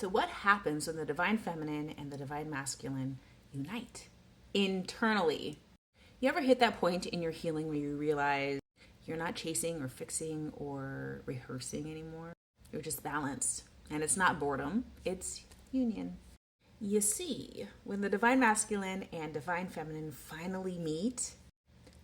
So, what happens when the divine feminine and the divine masculine unite internally? You ever hit that point in your healing where you realize you're not chasing or fixing or rehearsing anymore? You're just balanced. And it's not boredom, it's union. You see, when the divine masculine and divine feminine finally meet,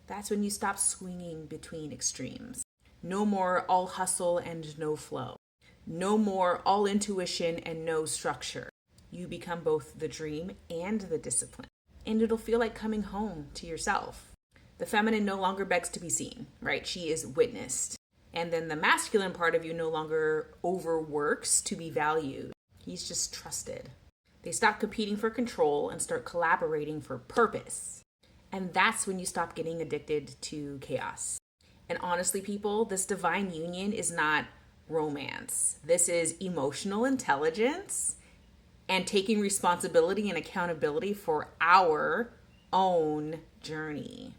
that's when you stop swinging between extremes. No more all hustle and no flow. No more all intuition and no structure. You become both the dream and the discipline. And it'll feel like coming home to yourself. The feminine no longer begs to be seen, right? She is witnessed. And then the masculine part of you no longer overworks to be valued. He's just trusted. They stop competing for control and start collaborating for purpose. And that's when you stop getting addicted to chaos. And honestly, people, this divine union is not romance. This is emotional intelligence and taking responsibility and accountability for our own journey.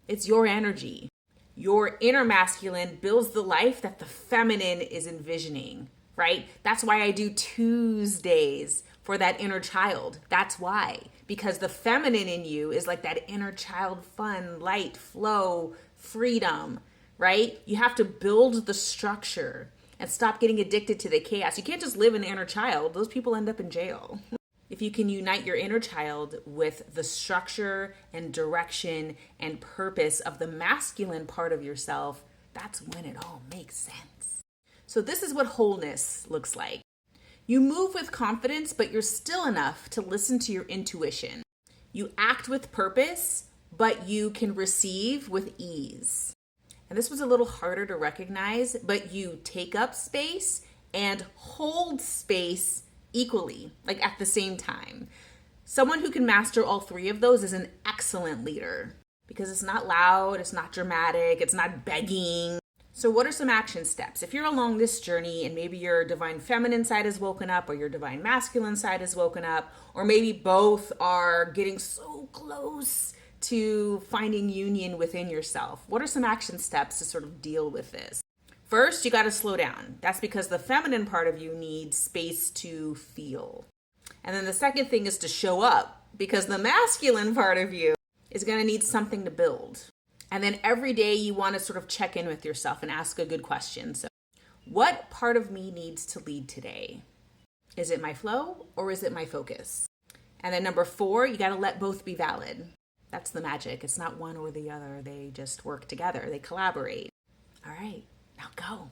It's your energy. Your inner masculine builds the life that the feminine is envisioning, right? That's why I do Tuesdays for that inner child. That's why. Because the feminine in you is like that inner child, fun, light, flow, freedom, right? You have to build the structure and stop getting addicted to the chaos. You can't just live in the inner child. Those people end up in jail. If you can unite your inner child with the structure and direction and purpose of the masculine part of yourself, that's when it all makes sense. So this is what wholeness looks like. You move with confidence, but you're still enough to listen to your intuition. You act with purpose, but you can receive with ease. And this was a little harder to recognize, but you take up space and hold space equally, like at the same time. Someone who can master all three of those is an excellent leader because it's not loud, it's not dramatic, it's not begging. So what are some action steps? If you're along this journey and maybe your divine feminine side has woken up or your divine masculine side has woken up, or maybe both are getting so close to finding union within yourself, what are some action steps to sort of deal with this? First, you got to slow down. That's because the feminine part of you needs space to feel. And then the second thing is to show up because the masculine part of you is going to need something to build. And then every day you want to sort of check in with yourself and ask a good question. So, what part of me needs to lead today? Is it my flow or is it my focus? And then number 4, you got to let both be valid. That's the magic. It's not one or the other. They just work together. They collaborate. All right. Now go.